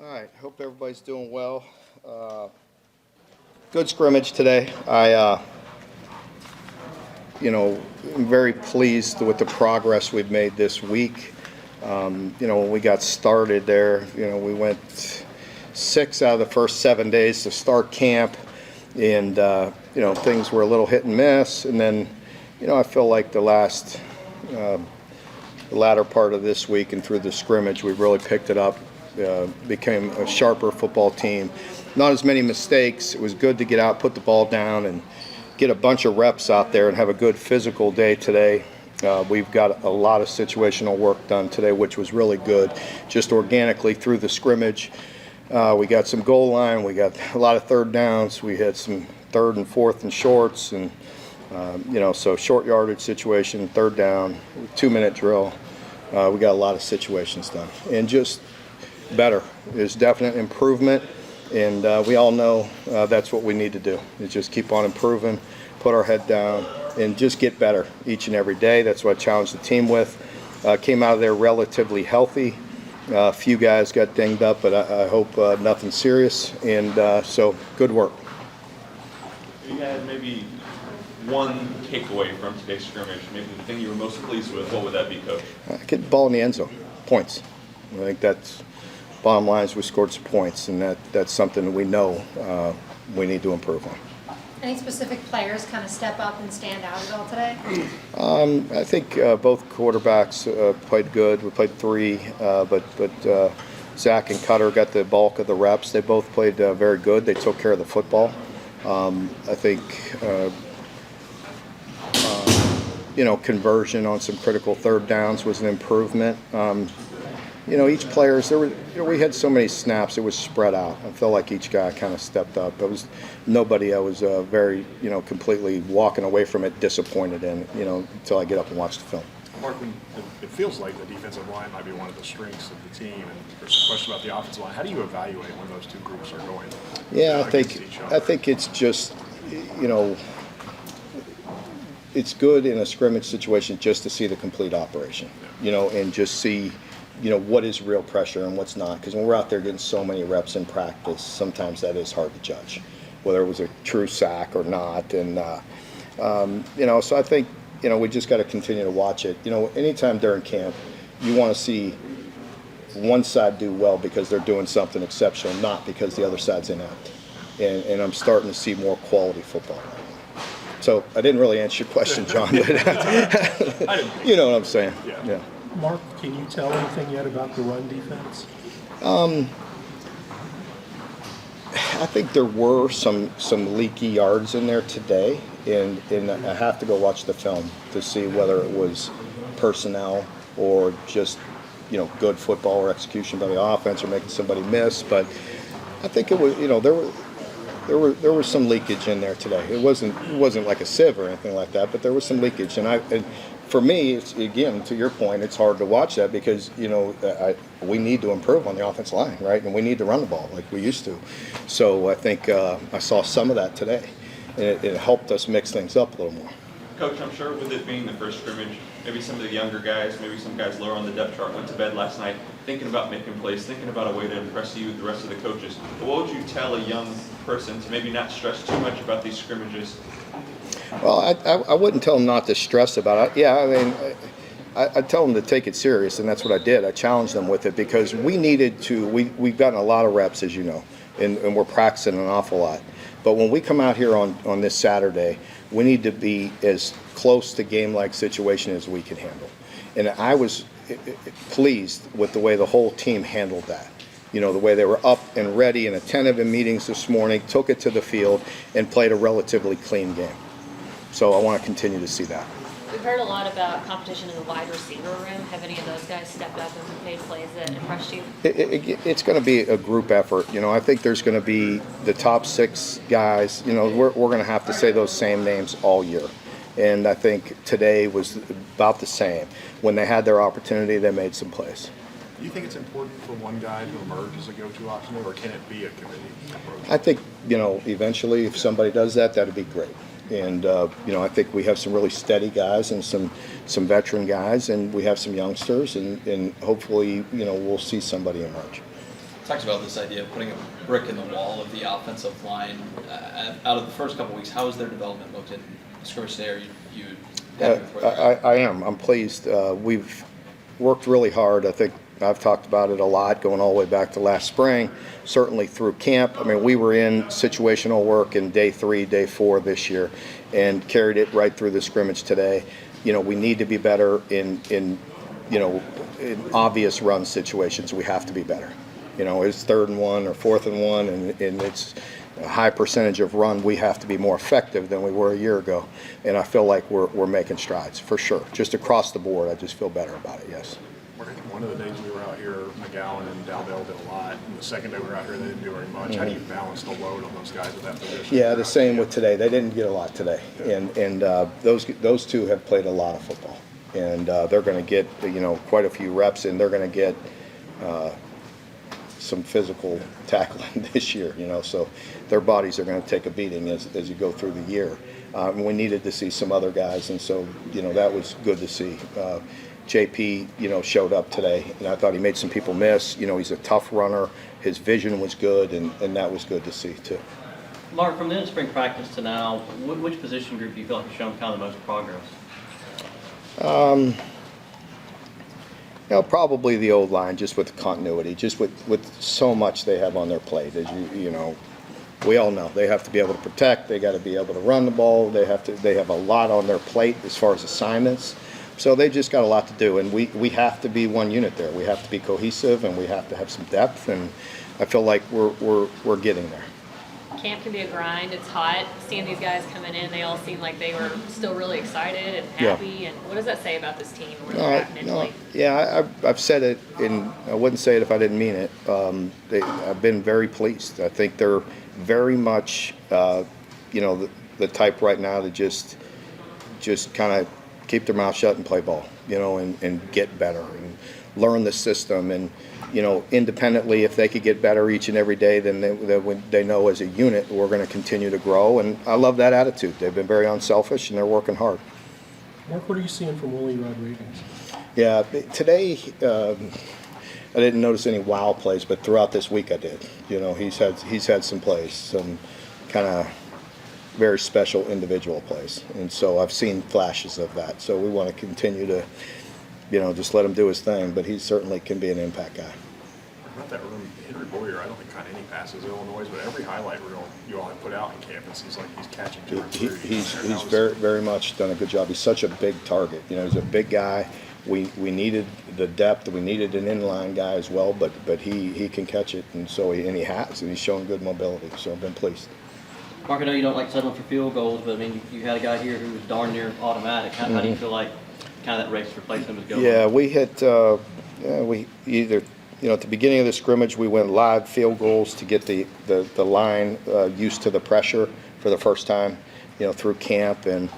All right, hope everybody's doing well. Good scrimmage today. I'm very pleased with the progress we've made this week. When we got started there, we went 6 out of the first 7 days to start camp, and things were a little hit and miss. And then, I feel like the latter part of this week and through the scrimmage, we really picked it up. Became a sharper football team. Not as many mistakes. It was good to get out, put the ball down, and get a bunch of reps out there and have a good physical day today. We've got a lot of situational work done today, which was really good. Just organically through the scrimmage. We got some goal line. We got a lot of third downs. We had some third and fourth and shorts, and so short yardage situation, third down, 2-minute drill. We got a lot of situations done, and just better. There's definite improvement, and we all know that's what we need to do, is just keep on improving, put our head down, and just get better each and every day. That's what I challenged the team with. Came out of there relatively healthy. A few guys got dinged up, but I hope nothing serious, and so good work. You had maybe one takeaway from today's scrimmage, maybe the thing you were most pleased with. What would that be, Coach? Get the ball in the end zone. Points. I think that's bottom line is we scored some points, and that's something we know we need to improve on. Any specific players kind of step up and stand out at all today? I think both quarterbacks played good. We played 3, but Zach and Cutter got the bulk of the reps. They both played very good. They took care of the football. I think conversion on some critical third downs was an improvement. Each player, we had so many snaps, it was spread out. I felt like each guy kind of stepped up. There was nobody I was very, completely walking away from it disappointed in, until I get up and watch the film. Mark, it feels like the defensive line might be one of the strengths of the team, and there's a question about the offensive line. How do you evaluate when those two groups are going against each other? I think it's just, it's good in a scrimmage situation just to see the complete operation, and just see what is real pressure and what's not. Because when we're out there getting so many reps in practice, sometimes that is hard to judge, whether it was a true sack or not. And, so I think, we just got to continue to watch it. Anytime during camp, you want to see one side do well because they're doing something exceptional, not because the other side's inept. And I'm starting to see more quality football right now. So I didn't really answer your question, John, but you know what I'm saying. Yeah. Mark, can you tell anything yet about the run defense? I think there were some leaky yards in there today, and I have to go watch the film to see whether it was personnel or just good football or execution by the offense or making somebody miss. But I think it was there was some leakage in there today. It wasn't like a sieve or anything like that, but there was some leakage, and for me, it's, again, to your point, it's hard to watch that because, we need to improve on the offensive line, right? And we need to run the ball like we used to. So I think I saw some of that today, and it helped us mix things up a little more. Coach, I'm sure with it being the first scrimmage, maybe some of the younger guys, maybe some guys lower on the depth chart went to bed last night thinking about making plays, thinking about a way to impress you, the rest of the coaches. But what would you tell a young person to maybe not stress too much about these scrimmages? Well, I wouldn't tell them not to stress about it. Yeah, I mean, I tell them to take it serious, and that's what I did. I challenged them with it because we needed to. We've gotten a lot of reps, as you know, and we're practicing an awful lot. But when we come out here on this Saturday, we need to be as close to game-like situation as we can handle. And I was pleased with the way the whole team handled that. The way they were up and ready and attentive in meetings this morning, took it to the field, and played a relatively clean game. So I want to continue to see that. We've heard a lot about competition in the wide receiver room. Have any of those guys stepped up and made plays that impressed you? It's going to be a group effort. I think there's going to be the top 6 guys. We're going to have to say those same names all year. And I think today was about the same. When they had their opportunity, they made some plays. Do you think it's important for one guy to emerge as a go-to option, or can it be a committee approach? I think, eventually if somebody does that, that'd be great. And, I think we have some really steady guys and some veteran guys, and we have some youngsters, and hopefully, we'll see somebody emerge. talks about this idea of putting a brick in the wall of the offensive line. Out of the first couple weeks, how has their development looked in scrimmage today? Are you happy with where they're at? I am. I'm pleased. We've worked really hard. I think I've talked about it a lot going all the way back to last spring, certainly through camp. I mean, we were in situational work in day 3, day 4 this year and carried it right through the scrimmage today. You know, we need to be better in obvious run situations. We have to be better. You know, it's 3rd and 1 or 4th and 1 and it's a high percentage of run. We have to be more effective than we were a year ago. And I feel like we're making strides for sure. Just across the board, I just feel better about it, yes. One of the days we were out here, McGowan and Dowdell did a lot. And the second day we were out here, they didn't do very much. How do you balance the load on those guys at that position? Yeah, the same with today. They didn't get a lot today. And those two have played a lot of football. And they're going to get, quite a few reps, and they're going to get some physical tackling this year, so their bodies are going to take a beating as you go through the year. We needed to see some other guys, and so, that was good to see. JP, showed up today, and I thought he made some people miss. He's a tough runner. His vision was good, and that was good to see, too. Mark, from the end of spring practice to now, which position group do you feel like has shown kind of the most progress? Probably the old line, just with the continuity, just with so much they have on their plate. As we all know, they have to be able to protect. They got to be able to run the ball. They have a lot on their plate as far as assignments. So they just got a lot to do, and we have to be one unit there. We have to be cohesive, and we have to have some depth. And I feel like we're getting there. Camp can be a grind. It's hot. Seeing these guys coming in, they all seem like they were still really excited and happy. Yeah. And what does that say about this team? Where they're at mentally? Yeah, I've said it, and I wouldn't say it if I didn't mean it. I've been very pleased. I think they're very much, the type right now to just kind of keep their mouth shut and play ball, and get better and learn the system. And independently, if they could get better each and every day, then they know as a unit we're going to continue to grow. And I love that attitude. They've been very unselfish, and they're working hard. Mark, what are you seeing from Willie Rodriguez? Yeah, today I didn't notice any wow plays, but throughout this week I did. He's had some plays, some kind of very special individual plays, and so I've seen flashes of that. So we want to continue to just let him do his thing, but he certainly can be an impact guy. About that room, Henry Boyer, I don't think caught any passes at Illinois, but every highlight reel you all have put out in camp, it seems like he's catching 2 or 3. He's very, very much done a good job. He's such a big target. He's a big guy. We needed the depth. We needed an inline guy as well, but he can catch it, and so he has, and he's shown good mobility. So I've been pleased. Mark, I know you don't like settling for field goals, but I mean, you had a guy here who was darn near automatic. How do you feel like kind of that race to replace him is going? Yeah, we hit. We either, at the beginning of the scrimmage, we went live field goals to get the line used to the pressure for the first time, through camp. And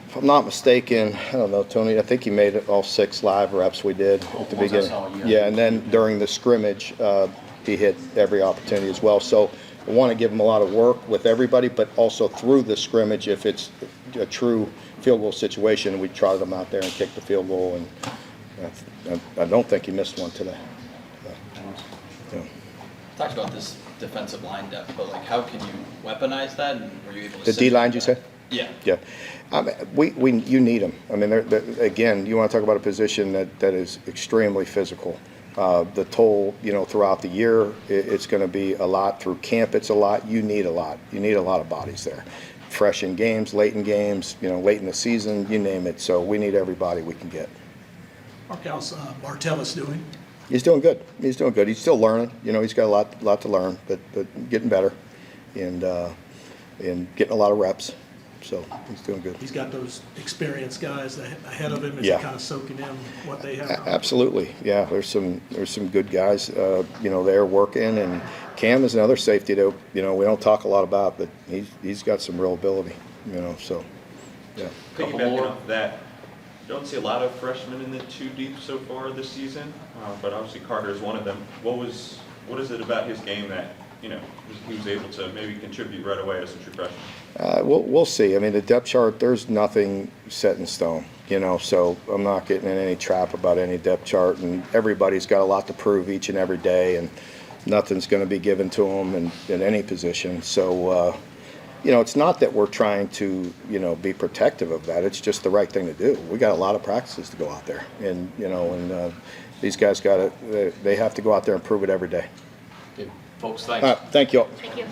if I'm not mistaken, I don't know, Tony, I think he made it all 6 live reps we did at the beginning. Yeah, and then during the scrimmage, he hit every opportunity as well. So I want to give him a lot of work with everybody, but also through the scrimmage, if it's a true field goal situation, we trotted him out there and kicked the field goal, and I don't think he missed one today. Talked about this defensive line depth, but how can you weaponize that? And were you able to? The D line, you said? Yeah. Yeah. You need them. I mean, again, you want to talk about a position that is extremely physical. The toll, throughout the year, it's going to be a lot. Through camp, it's a lot. You need a lot. You need a lot of bodies there. Fresh in games, late in games, late in the season, you name it. So we need everybody we can get. Mark, how's Martellus doing? He's doing good. He's doing good. He's still learning. He's got a lot to learn, but getting better and getting a lot of reps. So he's doing good. He's got those experienced guys ahead of him. Is Yeah. he kind of soaking in what they have? Absolutely. Yeah, there's some good guys, there working, and Cam is another safety that we don't talk a lot about, but he's got some real ability. So yeah. Piggybacking off that, you don't see a lot of freshmen in the 2 deep so far this season, but obviously Carter is one of them. What is it about his game that he was able to maybe contribute right away as a true freshman? We'll see. I mean, the depth chart, there's nothing set in stone, so I'm not getting in any trap about any depth chart, and everybody's got a lot to prove each and every day, and nothing's going to be given to them in any position. So, you know, it's not that we're trying to, you know, be protective of that. It's just the right thing to do. We got a lot of practices to go out there, and you know, and these guys got it. They have to go out there and prove it every day. Okay, folks, thanks. Thank you all. Thank you.